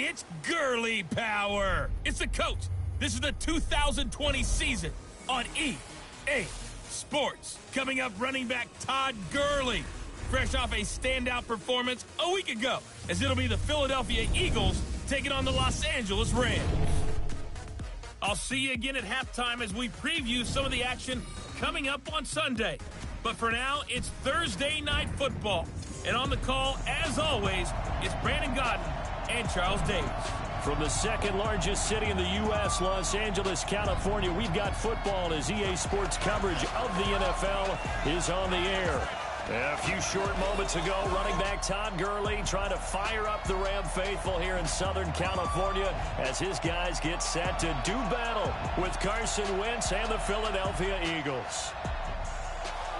It's girly power. It's the coach. This is the 2020 season on EA Sports. Coming up, running back Todd Gurley, fresh off a standout performance a week ago, as it'll be the Philadelphia Eagles taking on the Los Angeles Rams. I'll see you again at halftime as we preview some of the action coming up on Sunday. But for now, it's Thursday Night Football. And on the call, as always, it's Brandon Godden and Charles Davis. From the second largest city in the U.S., Los Angeles, California, we've got football as EA Sports coverage of the NFL is on the air. A few short moments ago, running back Todd Gurley trying to fire up the Ram faithful here in Southern California as his guys get set to do battle with Carson Wentz and the Philadelphia Eagles.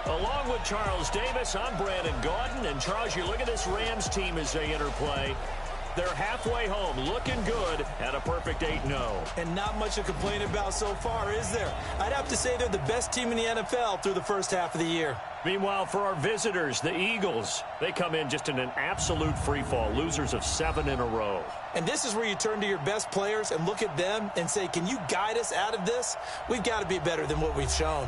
Along with Charles Davis, I'm Brandon Gaudin. And Charles, you look at this Rams team as they interplay. They're halfway home, looking good at a perfect 8-0. And not much to complain about so far, is there? I'd have to say they're the best team in the NFL through the first half of the year. Meanwhile, for our visitors, the Eagles, they come in just in an absolute freefall, losers of 7 in a row. And this is where you turn to your best players and look at them and say, can you guide us out of this? We've got to be better than what we've shown.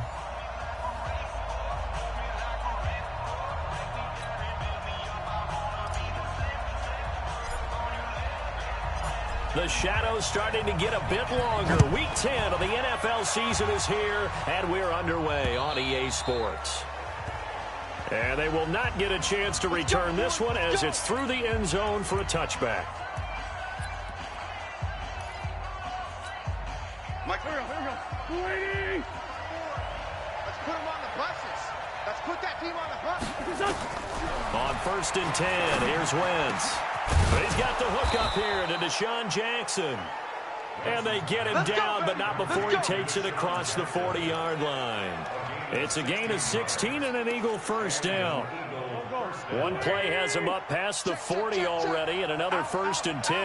The shadow's starting to get a bit longer. Week 10 of the NFL season is here, and we're underway on EA Sports. And they will not get a chance to return this one as it's through the end zone for a touchback. Mike, here we go. Waiting. Let's put them on the buses. Let's put that team on the bus. On 1st and 10, here's Wentz. He's got the hook up here to Deshaun Jackson. And they get him down, but not before he takes it across the 40-yard line. It's a gain of 16 and an Eagle first down. One play has him up past the 40 already, and another 1st and 10.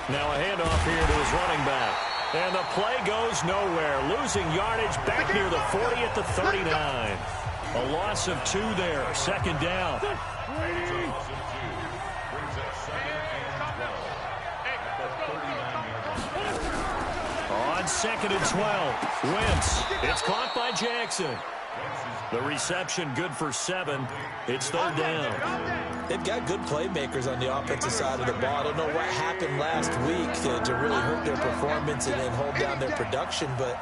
Now a handoff here to his running back. And the play goes nowhere, losing yardage back near the 40 at the 39. A loss of 2 there, 2nd down. On 2nd and 12, Wentz. It's caught by Jackson. The reception good for 7. It's 3rd down. They've got good playmakers on the offensive side of the ball. I don't know what happened last week to really hurt their performance and then hold down their production, but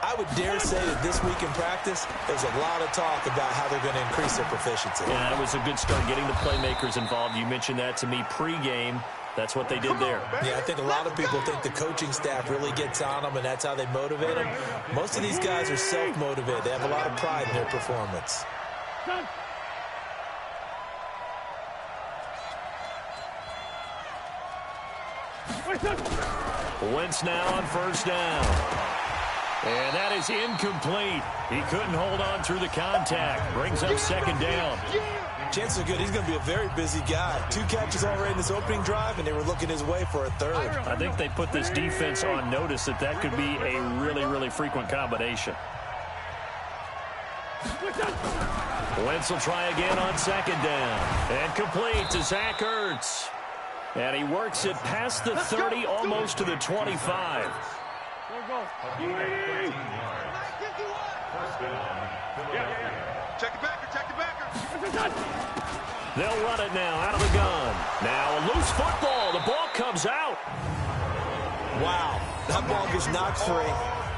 I would dare say that this week in practice, there's a lot of talk about how they're going to increase their proficiency. Yeah, it was a good start getting the playmakers involved. You mentioned that to me pregame. That's what they did there. Yeah, I think a lot of people think the coaching staff really gets on them, and that's how they motivate them. Most of these guys are self-motivated. They have a lot of pride in their performance. Wentz now on 1st down. And that is incomplete. He couldn't hold on through the contact. Brings up 2nd down. Chances are good. He's going to be a very busy guy. 2 catches already in this opening drive, and they were looking his way for a 3rd. I think they put this defense on notice that could be a really, really frequent combination. Wentz will try again on 2nd down. And complete to Zach Ertz. And he works it past the 30, almost to the 25. Check the backer, check the backer. They'll run it now out of the gun. Now a loose football. The ball comes out. Wow, that ball gets knocked free,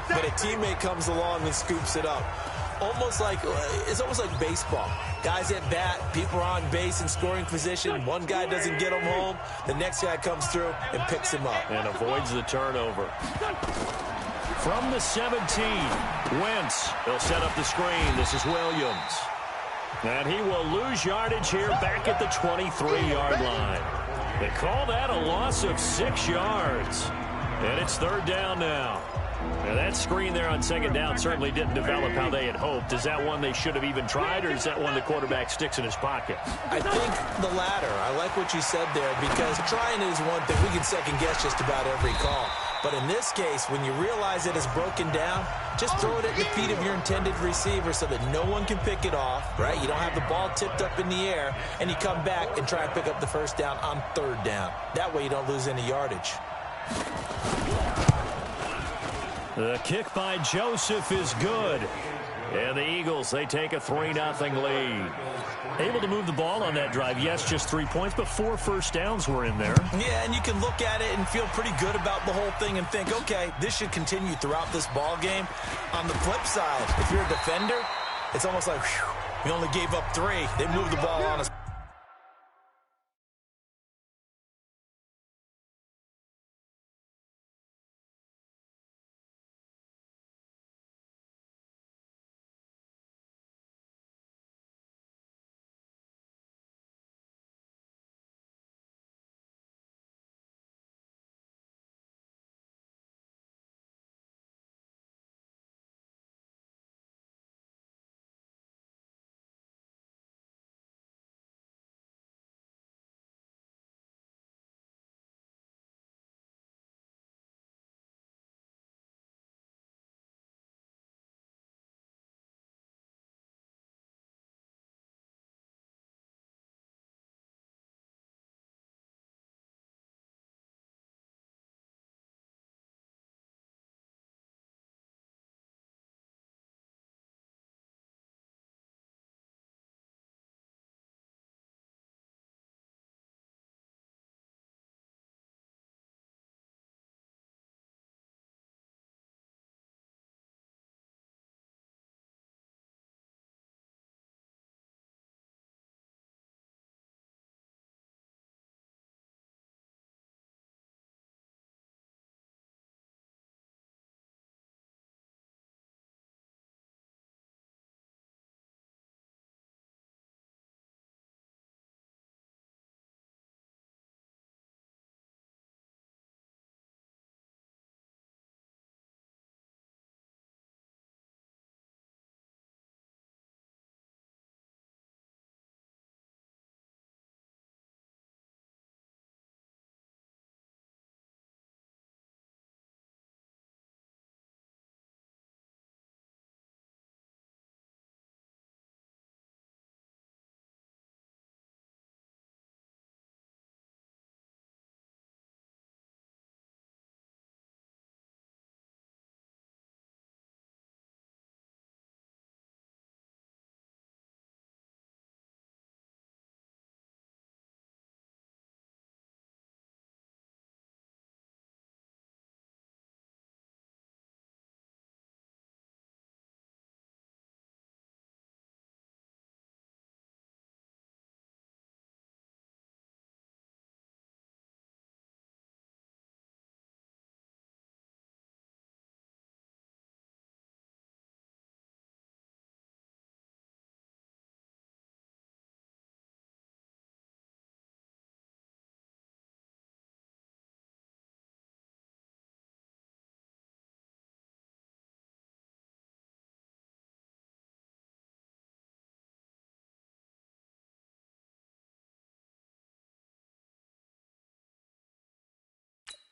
but a teammate comes along and scoops it up. It's almost like baseball. Guys at bat, people are on base in scoring position. One guy doesn't get him home. The next guy comes through and picks him up. And avoids the turnover. From the 17, Wentz. They'll set up the screen. This is Williams. And he will lose yardage here back at the 23-yard line. They call that a loss of 6 yards. And it's 3rd down now. Now that screen there on second down certainly didn't develop how they had hoped. Is that one they should have even tried, or is that one the quarterback sticks in his pocket? I think the latter. I like what you said there, because trying is one thing. We can second-guess just about every call. But in this case, when you realize it is broken down, just throw it at the feet of your intended receiver so that no one can pick it off, right? You don't have the ball tipped up in the air, and you come back and try and pick up the first down on third down. That way you don't lose any yardage. The kick by Joseph is good. And the Eagles, they take a 3-0 lead. Able to move the ball on that drive. Yes, just 3 points, but 4 first downs were in there. Yeah, and you can look at it and feel pretty good about the whole thing and think, okay, this should continue throughout this ball game. On the flip side, if you're a defender, it's almost like, whew, we only gave up 3. They moved the ball on us.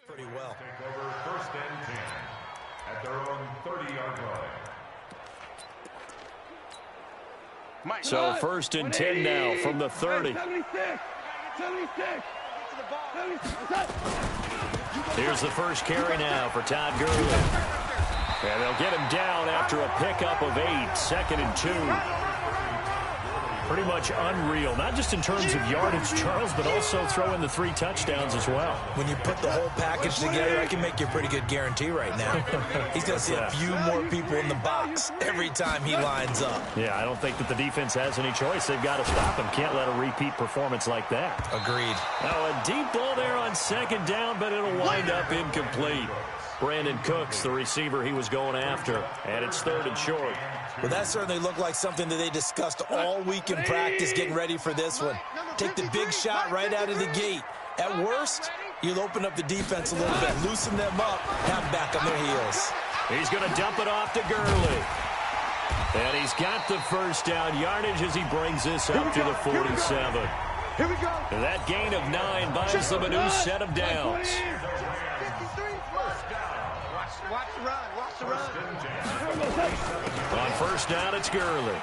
Pretty well. Take over first and 10 at their own 30-yard line. So first and 10 now from the 30. 76. Here's the first carry now for Todd Gurley. And they'll get him down after a pickup of 8, 2nd and 2. Pretty much unreal, not just in terms of yardage, Charles, but also throw in the 3 touchdowns as well. When you put the whole package together, I can make you a pretty good guarantee right now. He's going to see a few more people in the box every time he lines up. Yeah, I don't think that the defense has any choice. They've got to stop him. Can't let a repeat performance like that. Agreed. Now a deep ball there on 2nd down, but it'll wind up incomplete. Brandon Cooks, the receiver he was going after, and it's 3rd and short. Well, that certainly looked like something that they discussed all week in practice getting ready for this one. Take the big shot right out of the gate. At worst, you'll open up the defense a little bit, loosen them up, have them back on their heels. He's going to dump it off to Gurley. And he's got the first down yardage as he brings this up to the 47. Here we go. And that gain of 9 buys them a new set of downs. Watch the run. Watch the run. On first down, it's Gurley.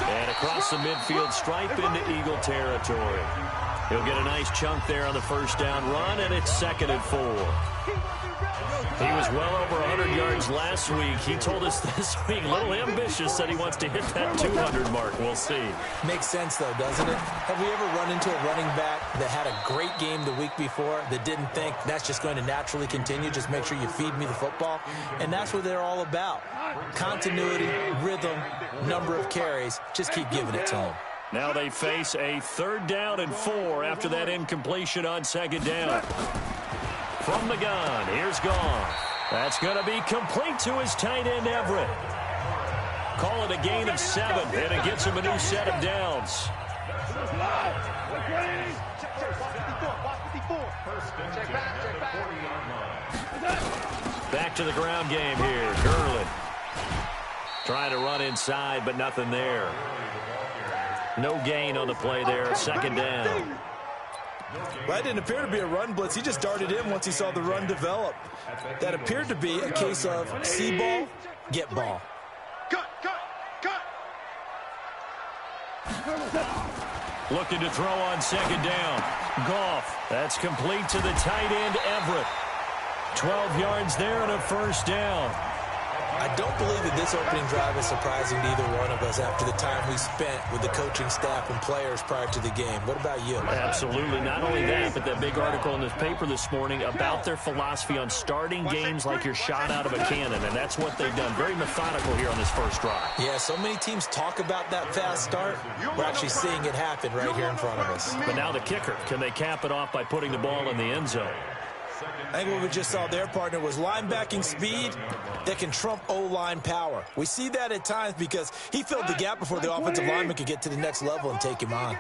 And across the midfield stripe into Eagle territory. He'll get a nice chunk there on the first down run, and it's 2nd and 4. He was well over 100 yards last week. He told us this week, a little ambitious, said he wants to hit that 200 mark. We'll see. Makes sense, though, doesn't it? Have we ever run into a running back that had a great game the week before that didn't think that's just going to naturally continue? Just make sure you feed me the football. And that's what they're all about. Continuity, rhythm, number of carries. Just keep giving it to them. Now they face a 3rd down and 4 after that incompletion on 2nd down. From the gun, here's Goff. That's going to be complete to his tight end, Everett. Call it a gain of 7, and it gets him a new set of downs. Back to the ground game here. Gurley trying to run inside, but nothing there. No gain on the play there, 2nd down. Well, that didn't appear to be a run blitz. He just darted in once he saw the run develop. That appeared to be a case of see ball, get ball. Cut. Looking to throw on 2nd down. Goff. That's complete to the tight end, Everett. 12 yards there and a first down. I don't believe that this opening drive is surprising to either one of us after the time we spent with the coaching staff and players prior to the game. What about you? Absolutely. Not only that, but that big article in this paper this morning about their philosophy on starting games like you're shot out of a cannon, and that's what they've done. Very methodical here on this first drive. Yeah, so many teams talk about that fast start. We're actually seeing it happen right here in front of us. But now the kicker. Can they cap it off by putting the ball in the end zone? I think what we just saw there, partner, was linebacking speed that can trump O-line power. We see that at times because he filled the gap before the offensive lineman could get to the next level and take him on.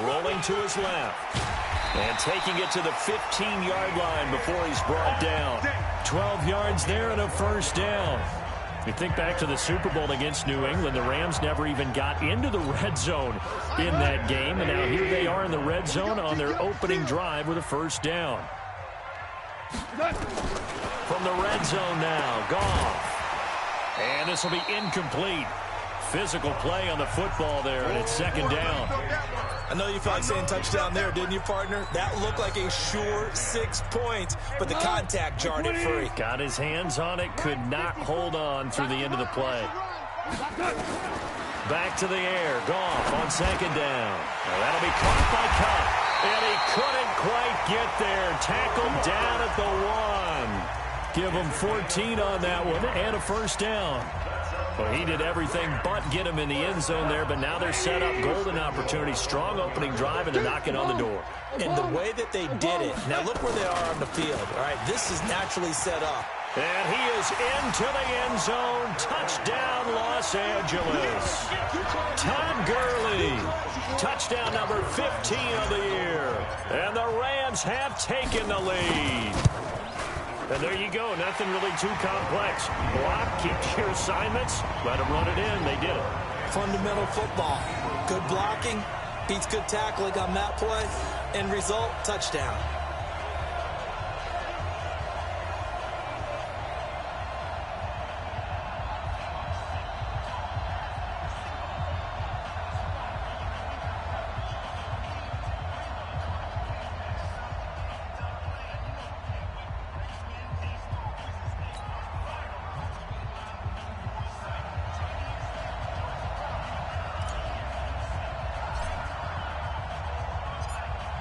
Rolling to his left. And taking it to the 15-yard line before he's brought down. 12 yards there and a first down. You think back to the Super Bowl against New England, the Rams never even got into the red zone in that game, and now here they are in the red zone on their opening drive with a first down. From the red zone now, Goff. And this will be incomplete. Physical play on the football there, and it's 2nd down. I know you felt like saying touchdown there, didn't you, partner? That looked like a sure 6 points, but the contact jarred it free. Got his hands on it, could not hold on through the end of the play. Back to the air, Goff on 2nd down. Now that'll be caught by Cup, and he couldn't quite get there. Tackled down at the 1. Give him 14 on that one, and a first down. Well, he did everything but get him in the end zone there, but now they're set up golden opportunity, strong opening drive, and they're knocking on the door. And the way that they did it, now look where they are on the field. All right, this is naturally set up. And he is into the end zone. Touchdown, Los Angeles. Todd Gurley. Touchdown number 15 of the year. And the Rams have taken the lead. And there you go. Nothing really too complex. Block, keep your assignments, let them run it in. They did it. Fundamental football. Good blocking beats good tackling on that play. End result, touchdown.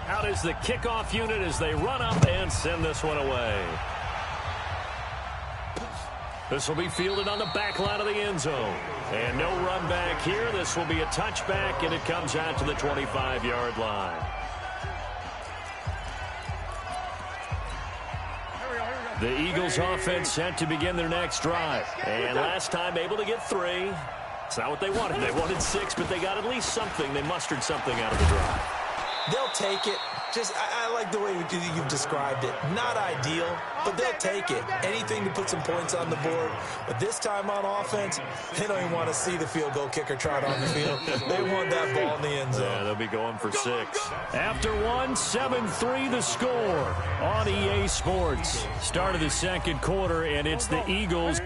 Out is the kickoff unit as they run up and send this one away. This will be fielded on the back line of the end zone. And no run back here. This will be a touchback, and it comes out to the 25-yard line. The Eagles offense set to begin their next drive. And last time able to get 3. It's not what they wanted. They wanted 6, but they got at least something. They mustered something out of the drive. They'll take it. I like the way you've described it. Not ideal, but they'll take it. Anything to put some points on the board. But this time on offense, they don't even want to see the field goal kicker trot on the field. They want that ball in the end zone. Yeah, they'll be going for 6. After 1, 7-3 the score on EA Sports. Start of the second quarter, and it's the Eagles.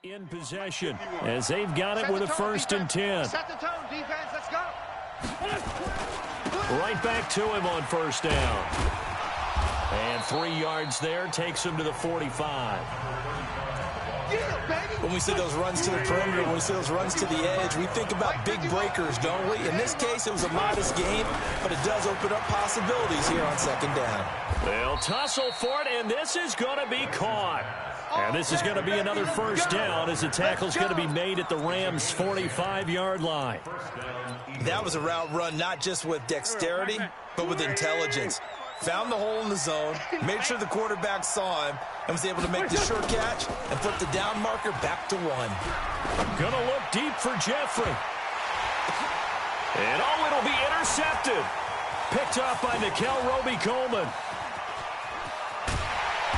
In possession as they've got it with a 1st and 10. Set the tone, defense. Let's go. Right back to him on 1st down. And 3 yards there takes him to the 45. When we see those runs to the perimeter, when we see those runs to the edge, we think about big breakers, don't we? In this case, it was a modest gain, but it does open up possibilities here on 2nd down. They'll tussle for it, and this is going to be caught. And this is going to be another 1st down as the tackle's going to be made at the Rams' 45-yard line. That was a route run not just with dexterity, but with intelligence. found the hole in the zone, made sure the quarterback saw him, and was able to make the short catch and flip the down marker back to 1. Gonna look deep for Jeffrey. And it'll be intercepted. Picked off by Nickel Roby-Coleman.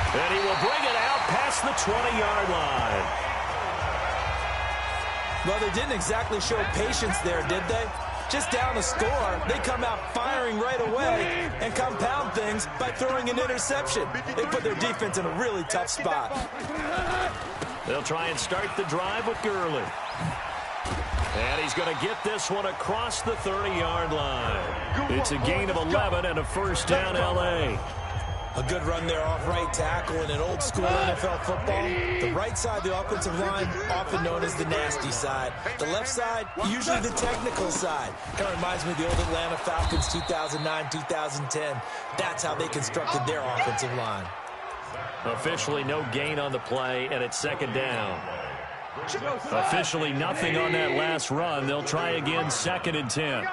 And he will bring it out past the 20-yard line. Well, they didn't exactly show patience there, did they? Just down a score, they come out firing right away and compound things by throwing an interception. They put their defense in a really tough spot. They'll try and start the drive with Gurley. And he's going to get this one across the 30-yard line. It's a gain of 11 and a first down, L.A. A good run there off right tackle in an old-school NFL football. The right side of the offensive line, often known as the nasty side. The left side, usually the technical side. Kind of reminds me of the old Atlanta Falcons 2009-2010. That's how they constructed their offensive line. Officially no gain on the play, and it's second down. Officially nothing on that last run. They'll try again, 2nd and 10.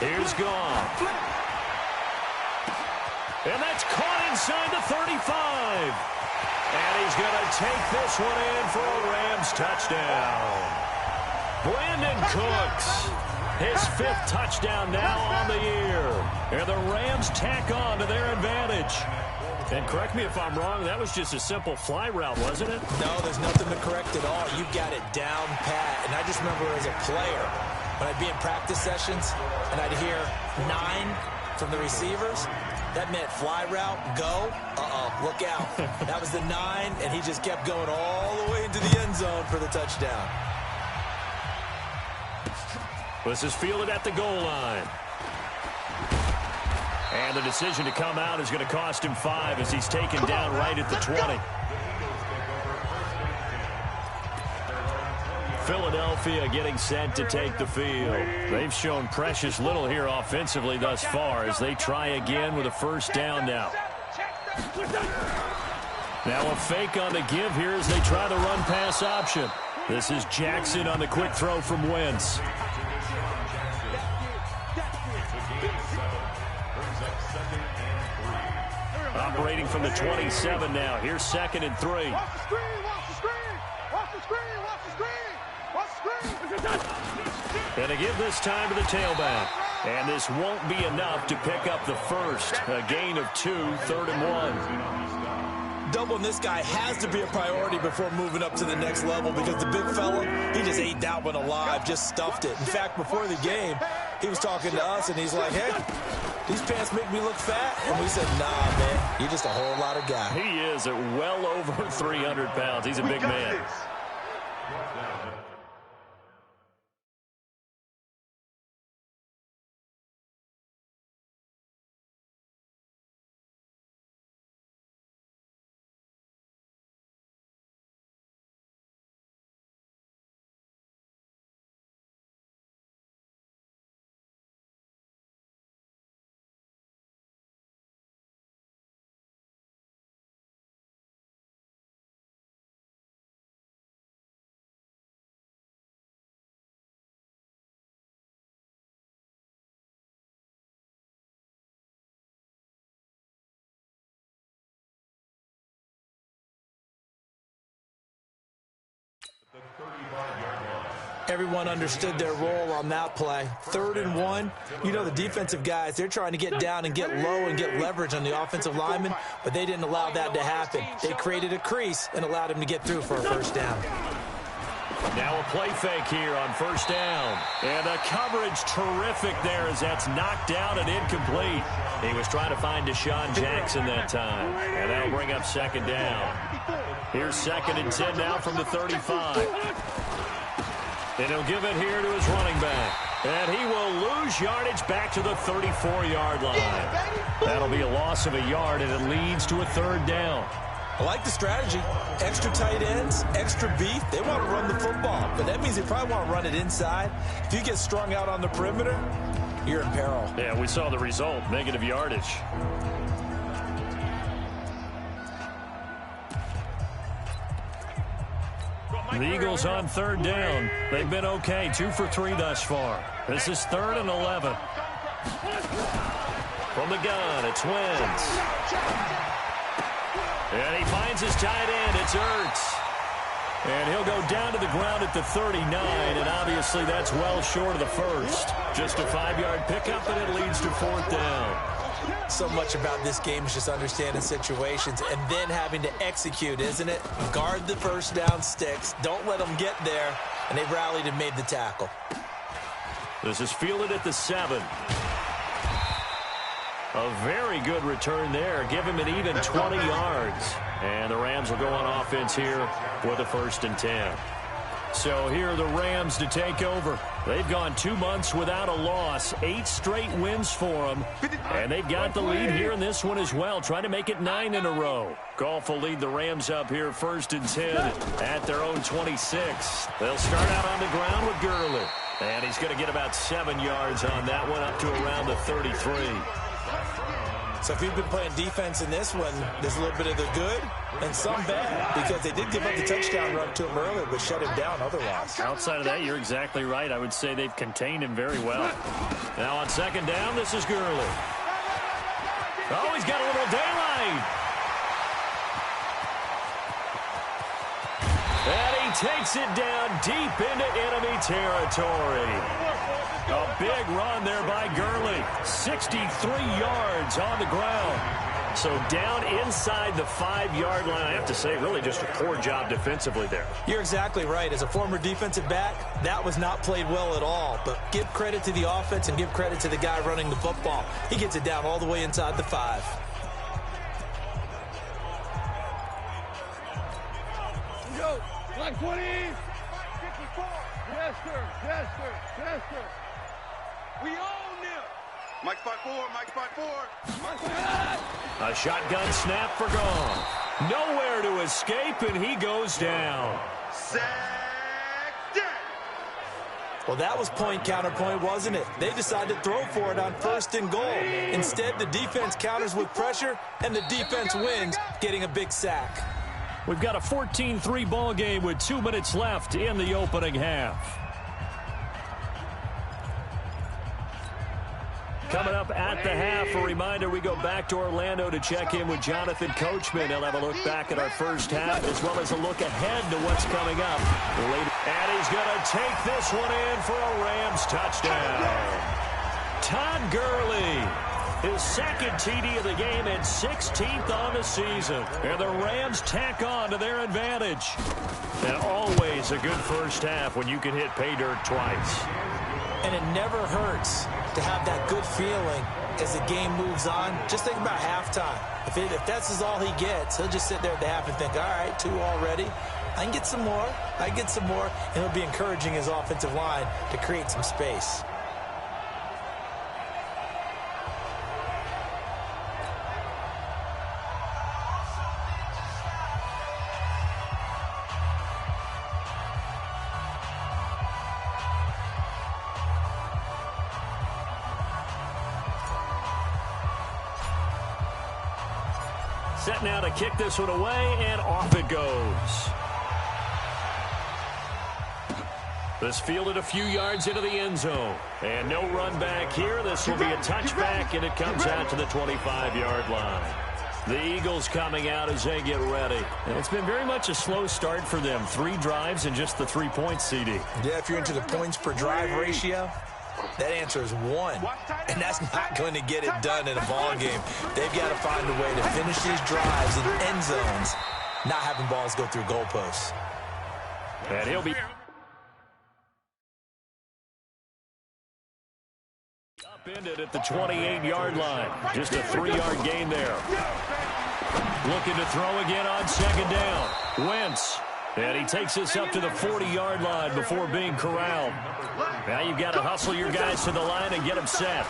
Here's Goff. And that's caught inside the 35. And he's going to take this one in for a Rams touchdown. Brandon Cooks, his 5th touchdown now on the year. And the Rams tack on to their advantage. And correct me if I'm wrong, that was just a simple fly route, wasn't it? No, there's nothing to correct at all. You've got it down pat. And I just remember as a player, when I'd be in practice sessions and I'd hear 9 from the receivers, that meant fly route, go, look out. That was the 9, and he just kept going all the way into the end zone for the touchdown. This is fielded at the goal line. And the decision to come out is going to cost him 5 as he's taken down right at the 20. Philadelphia getting set to take the field. They've shown precious little here offensively thus far as they try again with a first down now. Now a fake on the give here as they try the run-pass option. This is Jackson on the quick throw from Wentz. Operating from the 27 now. Here's 2nd and 3. And to give this time to the tailback. And this won't be enough to pick up the first. A gain of 2, 3rd and 1. Doubling this guy has to be a priority before moving up to the next level because the big fella, he just ate that one alive, just stuffed it. In fact, before the game, he was talking to us, and he's like, hey, these pants make me look fat. And we said, nah, man, you're just a whole lot of guy. He is at well over 300 pounds. He's a big man. Everyone understood their role on that play. 3rd and 1. You know the defensive guys, they're trying to get down and get low and get leverage on the offensive lineman, but they didn't allow that to happen. They created a crease and allowed him to get through for a first down. Now a play fake here on first down. And the coverage terrific there as that's knocked down and incomplete. He was trying to find Deshaun Jackson that time. And that'll bring up 2nd down. Here's 2nd and 10 now from the 35. And he'll give it here to his running back. And he will lose yardage back to the 34-yard line. That'll be a loss of a yard, and it leads to a 3rd down. I like the strategy. Extra tight ends, extra beef. They want to run the football, but that means they probably want to run it inside. If you get strung out on the perimeter, you're in peril. Yeah, we saw the result, negative yardage. The Eagles on 3rd down. They've been okay, 2 for 3 thus far. This is 3rd and 11. From the gun, it's Wentz. And he finds his tight end. It's Ertz. And he'll go down to the ground at the 39, and obviously that's well short of the first. Just a 5-yard pickup, and it leads to 4th down. So much about this game is just understanding situations and then having to execute, isn't it? Guard the first down sticks. Don't let them get there. And they rallied and made the tackle. This is fielded at the 7. A very good return there. Give him an even 20 yards. And the Rams will go on offense here with a 1st and 10. So here are the Rams to take over. They've gone 2 months without a loss. 8 straight wins for them. And they've got the lead here in this one as well, trying to make it 9 in a row. Goff will lead the Rams up here 1st and 10 at their own 26. They'll start out on the ground with Gurley. And he's going to get about 7 yards on that one, up to around the 33. So if you've been playing defense in this one, there's a little bit of the good and some bad, because they did give up the touchdown run to him earlier, but shut him down otherwise. Outside of that, you're exactly right. I would say they've contained him very well. Now on 2nd down, this is Gurley. Oh, he's got a little daylight. And he takes it down deep into enemy territory. A big run there by Gurley. 63 yards on the ground. So down inside the 5-yard line. I have to say, really just a poor job defensively there. You're exactly right. As a former defensive back, that was not played well at all. But give credit to the offense and give credit to the guy running the football. He gets it down all the way inside the 5. Go. Black 20. 54. Yes, sir. Yes, sir. Yes, sir. We own them. Mike 5-4. Mike 5-4. A shotgun snap for Goff. Nowhere to escape, and he goes down. Sack down. Well, that was point counterpoint, wasn't it? They decided to throw for it on 1st and goal. Instead, the defense counters with pressure, and the defense wins, getting a big sack. We've got a 14-3 ball game with 2 minutes left in the opening half. Coming up at the half, a reminder, we go back to Orlando to check in with Jonathan Coachman. He'll have a look back at our first half, as well as a look ahead to what's coming up later. And he's going to take this one in for a Rams touchdown. Todd Gurley, his 2nd TD of the game and 16th on the season. And the Rams tack on to their advantage. And always a good first half when you can hit pay dirt twice. And it never hurts to have that good feeling as the game moves on. Just think about halftime. If that's all he gets, he'll just sit there at the half and think, all right, 2 already. I can get some more. I can get some more. And he'll be encouraging his offensive line to create some space. Set now to kick this one away, and off it goes. This fielded a few yards into the end zone. And no run back here. This will be a touchback, and it comes out to the 25-yard line. The Eagles coming out as they get ready. And it's been very much a slow start for them. 3 drives and just the 3 points, CD. Yeah, if you're into the points per drive ratio, that answer is 1. And that's not going to get it done in a ball game. They've got to find a way to finish these drives in end zones, not having balls go through goalposts. And he'll be upended at the 28-yard line. Just a 3-yard gain there. Looking to throw again on 2nd down. Wentz. And he takes this up to the 40-yard line before being corralled. Now you've got to hustle your guys to the line and get them set.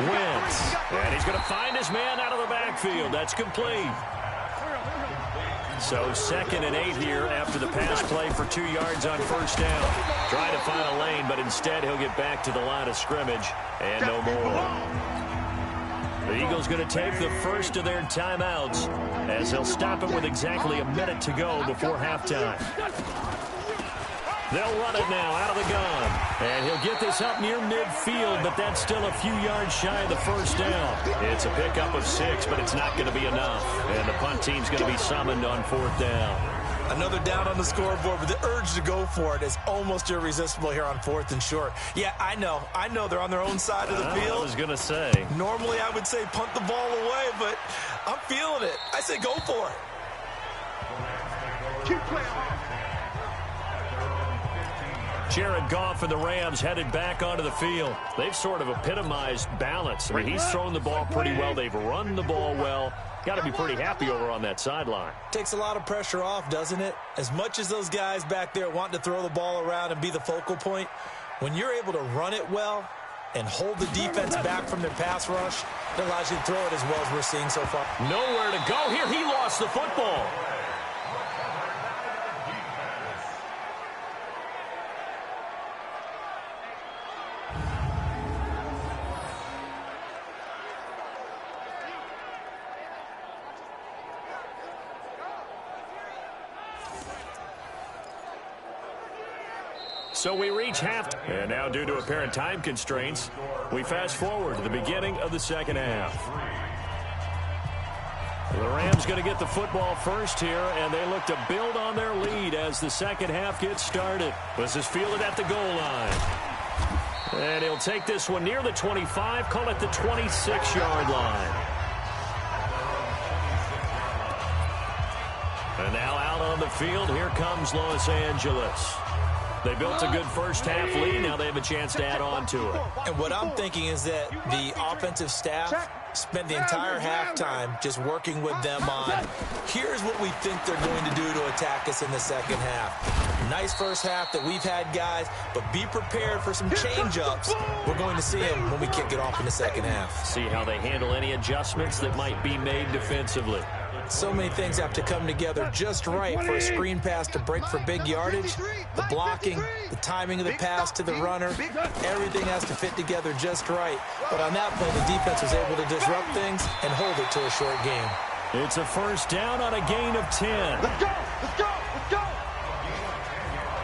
Wentz. And he's going to find his man out of the backfield. That's complete. So 2nd and 8 here after the pass play for 2 yards on 1st down. Trying to find a lane, but instead he'll get back to the line of scrimmage. And no more. The Eagles going to take the first of their timeouts as they'll stop it with exactly a minute to go before halftime. They'll run it now out of the gun. And he'll get this up near midfield, but that's still a few yards shy of the first down. It's a pickup of 6, but it's not going to be enough. And the punt team's going to be summoned on 4th down. Another down on the scoreboard, but the urge to go for it is almost irresistible here on 4th and short. Yeah, I know they're on their own side of the field. I was going to say. Normally I would say punt the ball away, but I'm feeling it. I say go for it. Keep playing hard. Jared Goff and the Rams headed back onto the field. They've sort of epitomized balance. I mean, he's thrown the ball pretty well. They've run the ball well. Got to be pretty happy over on that sideline. Takes a lot of pressure off, doesn't it? As much as those guys back there want to throw the ball around and be the focal point, when you're able to run it well and hold the defense back from their pass rush, it allows you to throw it as well as we're seeing so far. Nowhere to go here. He lost the football. So we reach half. And now due to apparent time constraints, we fast forward to the beginning of the second half. The Rams going to get the football first here, and they look to build on their lead as the second half gets started. This is fielded at the goal line. And he'll take this one near the 25, call it the 26-yard line. And now out on the field, here comes Los Angeles. They built a good first half lead. Now they have a chance to add on to it. And what I'm thinking is that the offensive staff spent the entire halftime just working with them on, here's what we think they're going to do to attack us in the second half. Nice first half that we've had, guys, but be prepared for some change-ups. We're going to see them when we kick it off in the second half. See how they handle any adjustments that might be made defensively. So many things have to come together just right for a screen pass to break for big yardage. The blocking, the timing of the pass to the runner, everything has to fit together just right. But on that play, the defense was able to disrupt things and hold it to a short game. It's a first down on a gain of 10. Let's go! Let's go! Let's go!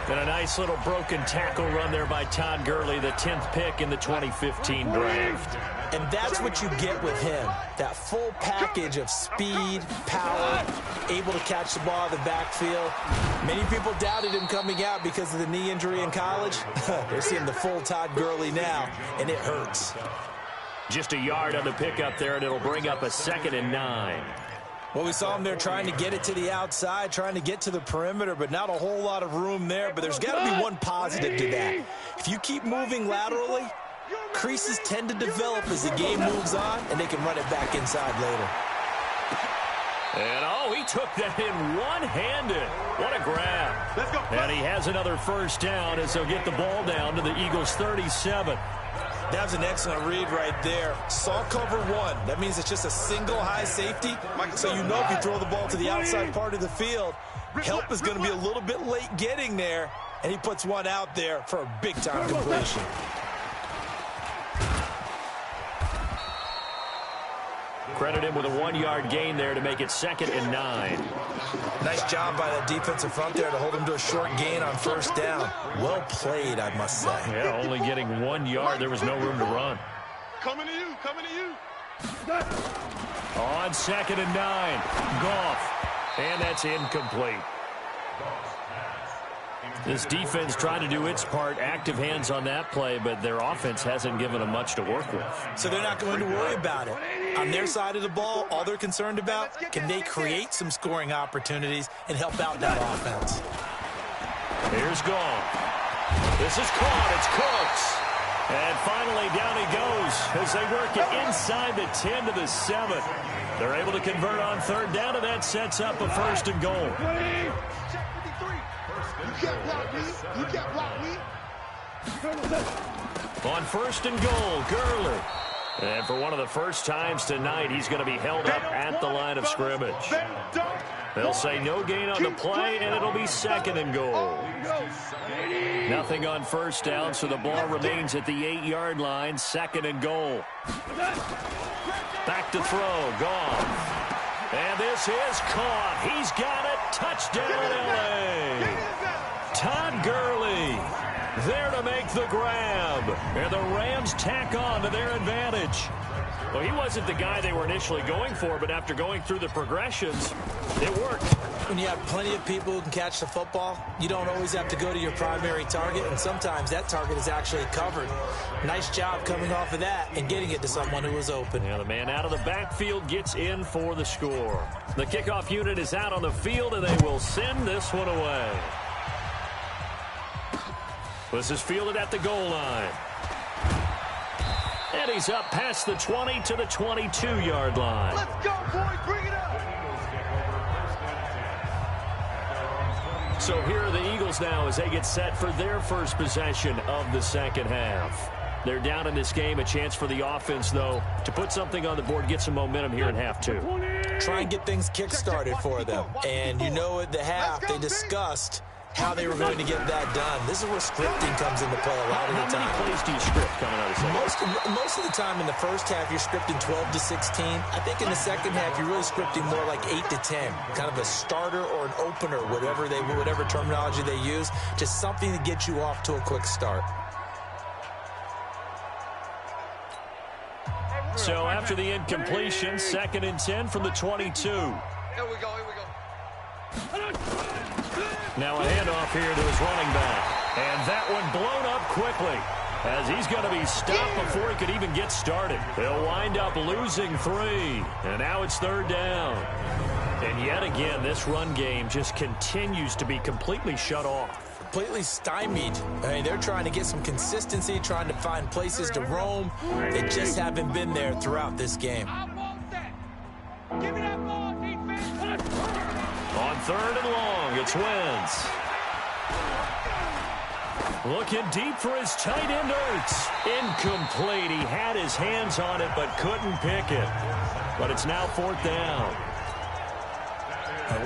And a nice little broken tackle run there by Todd Gurley, the 10th pick in the 2015 draft. And that's what you get with him, that full package of speed, power, able to catch the ball in the backfield. Many people doubted him coming out because of the knee injury in college. They're seeing the full Todd Gurley now, and it hurts. Just a yard on the pickup there, and it'll bring up a 2nd and 9. Well, we saw him there trying to get it to the outside, trying to get to the perimeter, but not a whole lot of room there. But there's got to be one positive to that. If you keep moving laterally, creases tend to develop as the game moves on, and they can run it back inside later. And, he took that in one-handed. What a grab. Let's go. And he has another first down as they'll get the ball down to the Eagles' 37. That was an excellent read right there. Saw cover one. That means it's just a single high safety. So you know if you throw the ball to the outside part of the field, help is going to be a little bit late getting there. And he puts one out there for a big-time completion. Credit him with a 1-yard gain there to make it 2nd and 9. Nice job by that defensive front there to hold him to a short gain on first down. Well played, I must say. Yeah, only getting 1 yard. There was no room to run. Coming to you, coming to you. On 2nd and 9, Goff. And that's incomplete. This defense trying to do its part, active hands on that play, but their offense hasn't given them much to work with. So they're not going to worry about it. On their side of the ball, all they're concerned about, can they create some scoring opportunities and help out that offense? Here's Goff. This is caught. It's Cooks. And finally down he goes as they work it inside the 10 to the 7. They're able to convert on 3rd down, and that sets up a 1st and goal. You can't block me. You can't block me. On 1st and goal, Gurley. And for one of the first times tonight, he's going to be held up at the line of scrimmage. They'll say no gain on the play, and it'll be 2nd and goal. Nothing on first down, so the ball remains at the 8-yard line, 2nd and goal. Back to throw, Goff. And this is caught. He's got it. Touchdown, L.A. Todd Gurley there to make the grab. And the Rams tack on to their advantage. Well, he wasn't the guy they were initially going for, but after going through the progressions, it worked. When you have plenty of people who can catch the football, you don't always have to go to your primary target, and sometimes that target is actually covered. Nice job coming off of that and getting it to someone who was open. Yeah, the man out of the backfield gets in for the score. The kickoff unit is out on the field, and they will send this one away. This is fielded at the goal line. And he's up past the 20 to the 22-yard line. Let's go, boys. Bring it up. So here are the Eagles now as they get set for their first possession of the second half. They're down in this game. A chance for the offense, though, to put something on the board, get some momentum here in half two. Try and get things kick-started for them. And you know at the half they discussed how they were going to get that done. This is where scripting comes into play a lot of the time. How many plays do you script coming out of second? Most of the time in the first half, you're scripting 12 to 16. I think in the second half, you're really scripting more like 8 to 10. Kind of a starter or an opener, whatever terminology they use. Just something to get you off to a quick start. So after the incompletion, 2nd and 10 from the 22. Here we go. Now a handoff here to his running back. And that one blown up quickly as he's going to be stopped before he could even get started. They'll wind up losing 3. And now it's 3rd down. And yet again, this run game just continues to be completely shut off. Completely stymied. I mean, they're trying to get some consistency, trying to find places to roam. They just haven't been there throughout this game. I want that. Give me that ball, defense. On 3rd and long, it's Wentz. Looking deep for his tight end, Ertz. Incomplete. He had his hands on it, but couldn't pick it. But it's now 4th down.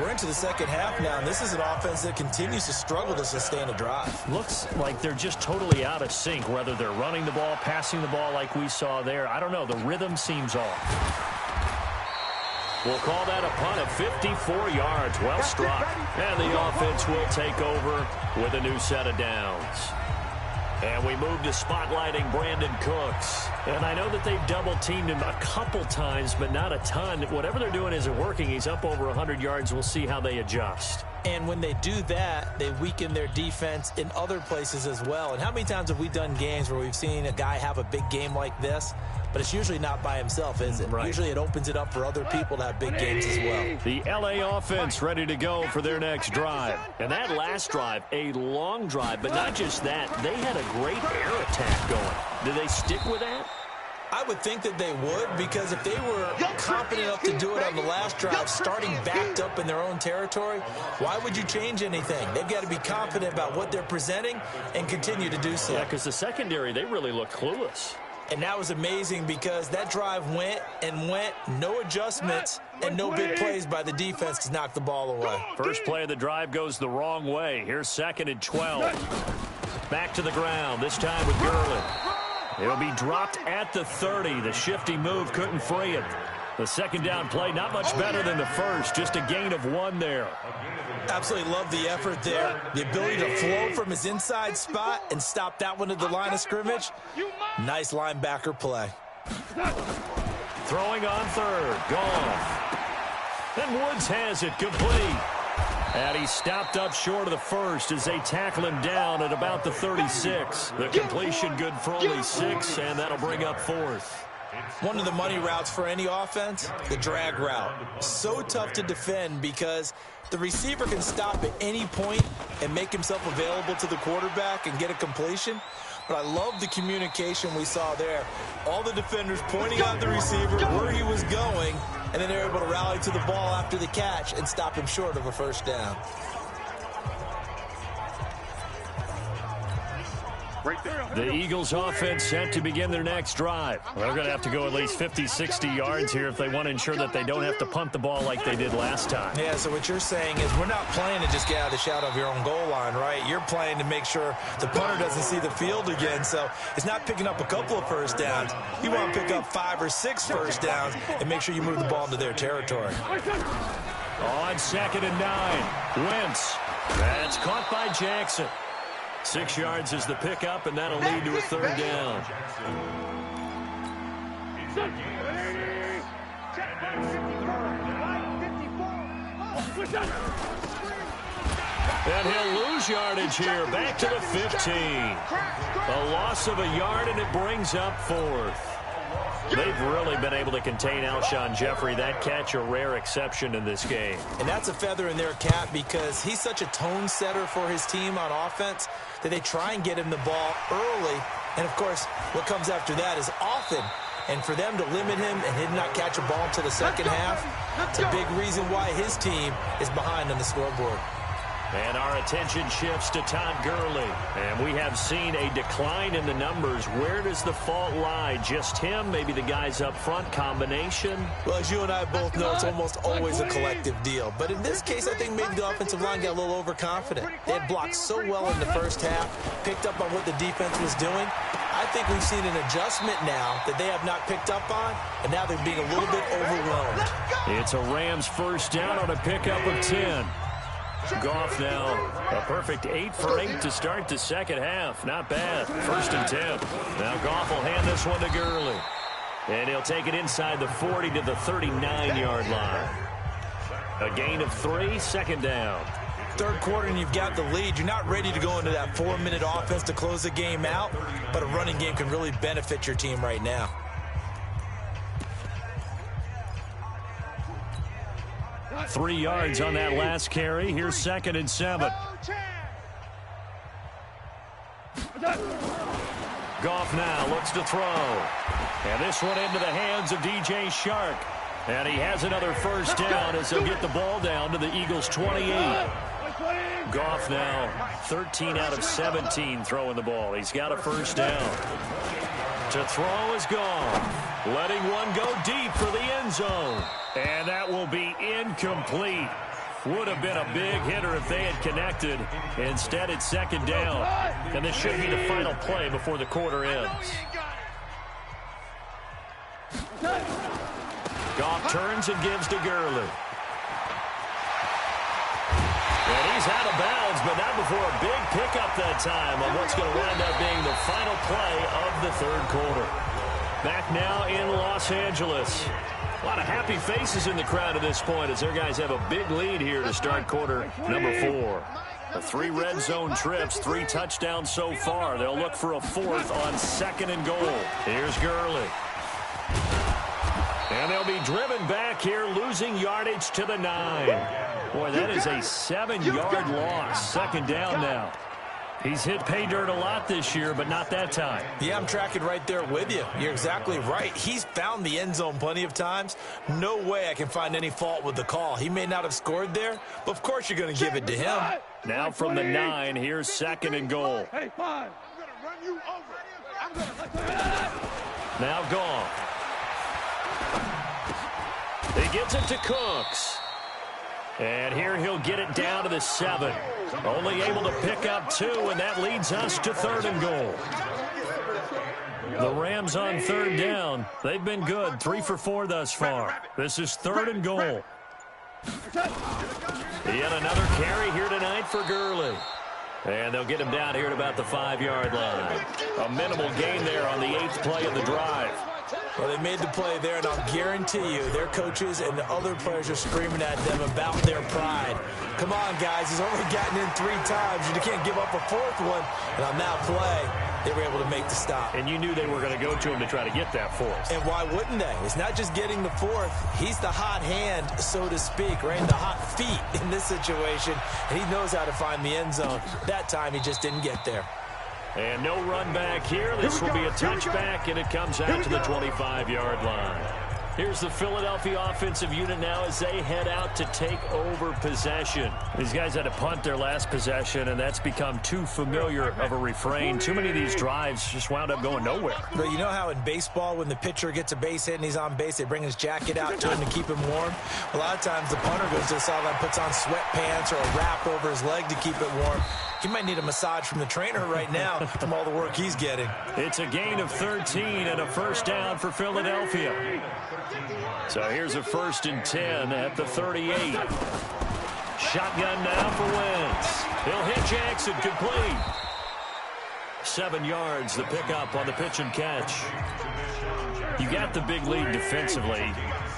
We're into the second half now, and this is an offense that continues to struggle to sustain a drive. Looks like they're just totally out of sync, whether they're running the ball, passing the ball like we saw there. I don't know. The rhythm seems off. We'll call that a punt at 54 yards. Well struck. And the offense will take over with a new set of downs. And we move to spotlighting Brandon Cooks. And I know that they've double-teamed him a couple times, but not a ton. Whatever they're doing isn't working. He's up over 100 yards. We'll see how they adjust. And when they do that, they weaken their defense in other places as well. And how many times have we done games where we've seen a guy have a big game like this? But it's usually not by himself, is it? Right. Usually it opens it up for other people to have big games as well. The LA offense ready to go for their next drive. And that last drive, a long drive, but not just that. They had a great air attack going. Did they stick with that? I would think that they would, because if they were confident enough to do it on the last drive, starting backed up in their own territory, why would you change anything? They've got to be confident about what they're presenting and continue to do so. Yeah, because the secondary, they really looked clueless. And that was amazing because that drive went and went, no adjustments, and no big plays by the defense to knock the ball away. First play of the drive goes the wrong way. Here's 2nd and 12. Back to the ground, this time with Gurley. It'll be dropped at the 30. The shifty move couldn't free it. The second down play, not much better than the first, just a gain of 1 there. Absolutely love the effort there. The ability to flow from his inside spot and stop that one at the line of scrimmage. Nice linebacker play. Throwing on 3rd, Goff. And Woods has it complete. And he stopped up short of the first as they tackle him down at about the 36. The completion good for only 6, and that'll bring up 4th. One of the money routes for any offense, the drag route. So tough to defend because the receiver can stop at any point and make himself available to the quarterback and get a completion. But I love the communication we saw there. All the defenders pointing out the receiver where he was going, and then they're able to rally to the ball after the catch and stop him short of a first down. The Eagles offense set to begin their next drive. They're going to have to go at least 50, 60 yards here if they want to ensure that they don't have to punt the ball like they did last time. Yeah, so what you're saying is we're not playing to just get out of the shadow of your own goal line, right? You're playing to make sure the punter doesn't see the field again. So it's not picking up a couple of first downs. You want to pick up 5 or 6 first downs and make sure you move the ball into their territory. On 2nd and 9. Wentz. That's caught by Jackson. 6 yards is the pickup, and that'll lead to a 3rd down. And he'll lose yardage here. Back to the 15. A loss of a yard, and it brings up 4th. They've really been able to contain Alshon Jeffrey. That catch a rare exception in this game. And that's a feather in their cap because he's such a tone setter for his team on offense that they try and get him the ball early. And, of course, what comes after that is often. And for them to limit him and him not catch a ball until the second half, it's a big reason why his team is behind on the scoreboard. And our attention shifts to Todd Gurley. And we have seen a decline in the numbers. Where does the fault lie? Just him? Maybe the guys up front? Combination? Well, as you and I both know, it's almost always a collective deal. But in this case, I think maybe the offensive line got a little overconfident. They had blocked so well in the first half, picked up on what the defense was doing. I think we've seen an adjustment now that they have not picked up on, and now they're being a little bit overwhelmed. It's a Rams 1st down on a pickup of 10. Goff now, a perfect 8 for 8 to start the 2nd half. Not bad. 1st and 10. Now Goff will hand this one to Gurley. And he'll take it inside the 40 to the 39-yard line. A gain of 3, 2nd down. 3rd quarter and you've got the lead. You're not ready to go into that 4-minute offense to close the game out, but a running game can really benefit your team right now. Three yards on that last carry. Here's 2nd and 7. Goff now looks to throw. And this one into the hands of DJ Shark. And he has another 1st down as they'll get the ball down to the Eagles' 28. Goff now 13 out of 17 throwing the ball. He's got a 1st down. To throw is gone. Letting one go deep for the end zone. And that will be incomplete. Would have been a big hitter if they had connected. Instead, it's 2nd down. And this should be the final play before the quarter ends. Goff turns and gives to Gurley. And he's out of bounds, but not before a big pickup that time on what's going to wind up being the final play of the 3rd quarter. Back now in Los Angeles. A lot of happy faces in the crowd at this point as their guys have a big lead here to start quarter number 4. 3 red zone trips, 3 touchdowns so far. They'll look for a 4th on 2nd and goal. Here's Gurley. And they'll be driven back here, losing yardage to the 9. Boy, that is a 7-yard loss. 2nd down now. He's hit pay dirt a lot this year, but not that time. Yeah, I'm tracking right there with you. You're exactly right. He's found the end zone plenty of times. No way I can find any fault with the call. He may not have scored there, but of course you're going to give it to him. Now from the 9, here's 2nd and goal. Hey, fine. I'm going to run you over. I'm going to now gone. He gets it to Cooks. And here he'll get it down to the 7. Only able to pick up 2, and that leads us to 3rd and goal. The Rams on 3rd down. They've been good, 3 for 4 thus far. This is 3rd and goal. Yet another carry here tonight for Gurley. And they'll get him down here at about the 5-yard line. A minimal gain there on the 8th play of the drive. Well, they made the play there, and I'll guarantee you their coaches and the other players are screaming at them about their pride. Come on, guys. He's only gotten in 3 times. You can't give up a 4th one. And on that play, they were able to make the stop. And you knew they were going to go to him to try to get that 4th. And why wouldn't they? It's not just getting the 4th. He's the hot hand, so to speak, right? The hot feet in this situation. And he knows how to find the end zone. That time, he just didn't get there. And no run back here. This will be a touchback, and it comes out to the 25-yard line. Here's the Philadelphia offensive unit now as they head out to take over possession. These guys had to punt their last possession, and that's become too familiar of a refrain. Too many of these drives just wound up going nowhere. But you know how in baseball, when the pitcher gets a base hit and he's on base, they bring his jacket out to him to keep him warm? A lot of times the punter goes to the sideline, puts on sweatpants or a wrap over his leg to keep it warm. He might need a massage from the trainer right now from all the work he's getting. It's a gain of 13 and a first down for Philadelphia. So here's a 1st and 10 at the 38. Shotgun now for Wentz. He'll hitch X and complete. 7 yards, the pickup on the pitch and catch. You got the big lead defensively.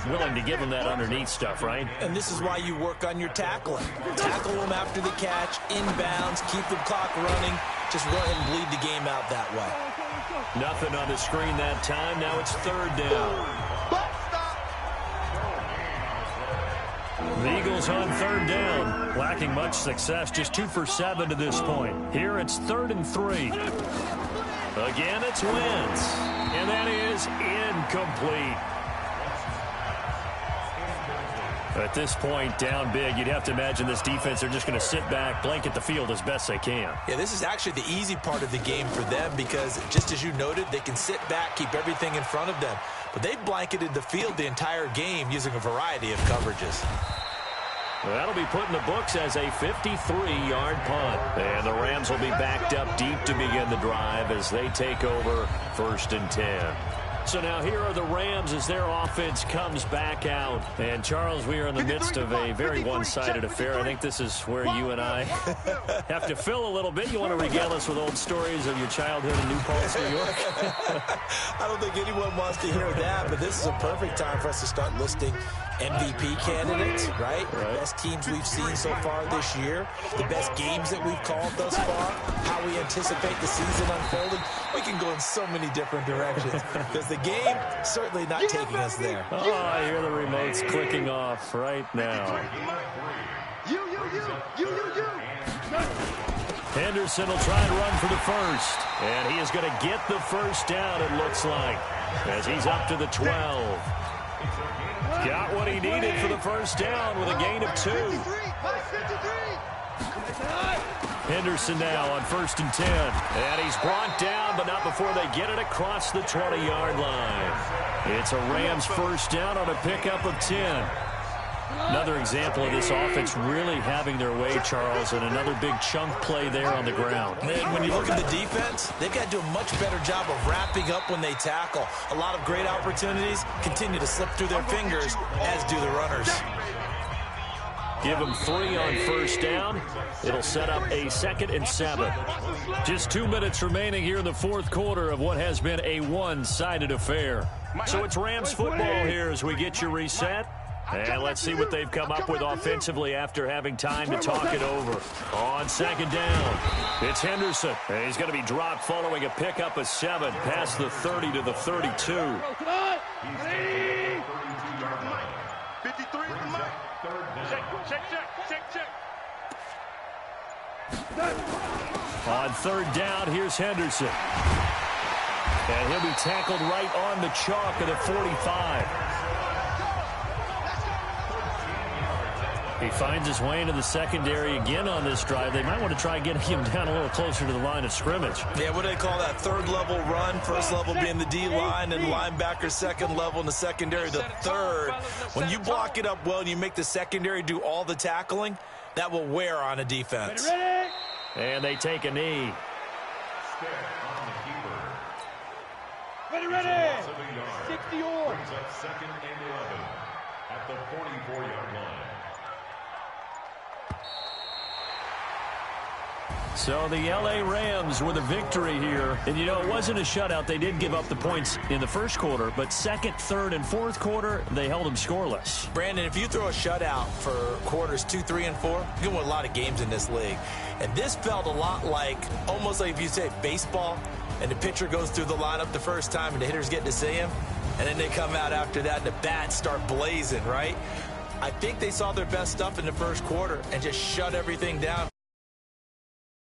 Willing to give him that underneath stuff, right? And this is why you work on your tackling. Tackle them after the catch, inbounds, keep the clock running. Just run and bleed the game out that way. Nothing on the screen that time. Now it's 3rd down. The Eagles on 3rd down. Lacking much success. Just 2 for 7 to this point. Here it's 3rd and 3. Again, it's Wentz. And that is incomplete. At this point, down big, you'd have to imagine this defense, they're just going to sit back, blanket the field as best they can. Yeah, this is actually the easy part of the game for them because, just as you noted, they can sit back, keep everything in front of them. But they've blanketed the field the entire game using a variety of coverages. That'll be put in the books as a 53-yard punt. And the Rams will be backed up deep to begin the drive as they take over 1st and 10. So now here are the Rams as their offense comes back out. And, Charles, we are in the midst of a very one-sided affair. I think this is where you and I have to fill a little bit. You want to regale us with old stories of your childhood in New Paltz, New York? I don't think anyone wants to hear that, but this is a perfect time for us to start listing MVP candidates, right? The best teams we've seen so far this year, the best games that we've called thus far, how we anticipate the season unfolding. We can go in so many different directions because the game certainly not taking us there. Oh, I hear the remotes clicking off right now. Henderson will try and run for the first. And he is going to get the first down, it looks like, as he's up to the 12. Got what he needed for the first down with a gain of 2. Henderson now on 1st and 10. And he's brought down, but not before they get it across the 20-yard line. It's a Rams first down on a pickup of 10. Another example of this offense really having their way, Charles, and another big chunk play there on the ground. And when you look at the defense, they've got to do a much better job of wrapping up when they tackle. A lot of great opportunities continue to slip through their fingers, as do the runners. Give them 3 on first down. It'll set up a 2nd and 7. Just 2 minutes remaining here in the 4th quarter of what has been a one-sided affair. So it's Rams football here as we get you reset. And let's see what they've come up with offensively after having time to talk it over. On 2nd down, it's Henderson. And he's going to be dropped following a pickup of 7 past the 30 to the 32. 53 with the mic. Check. On 3rd down, here's Henderson. And he'll be tackled right on the chalk of the 45. He finds his way into the secondary again on this drive. They might want to try getting him down a little closer to the line of scrimmage. Yeah, what do they call that? 3rd level run, 1st level being the D-line, and linebacker 2nd level in the secondary, the 3rd. When you block it up well and you make the secondary do all the tackling, that will wear on a defense. And they take a knee. Ready. 60 yards. Brings up 2nd and 11 at the 44-yard line. So the L.A. Rams with a victory here. And, you know, it wasn't a shutout. They did give up the points in the 1st quarter, but 2nd, 3rd, and 4th quarter, they held them scoreless. Brandon, if you throw a shutout for quarters 2, 3, and 4, you can win a lot of games in this league. And this felt a lot like, almost like if you say baseball, and the pitcher goes through the lineup the first time and the hitters get to see him, and then they come out after that and the bats start blazing, right? I think they saw their best stuff in the 1st quarter and just shut everything down.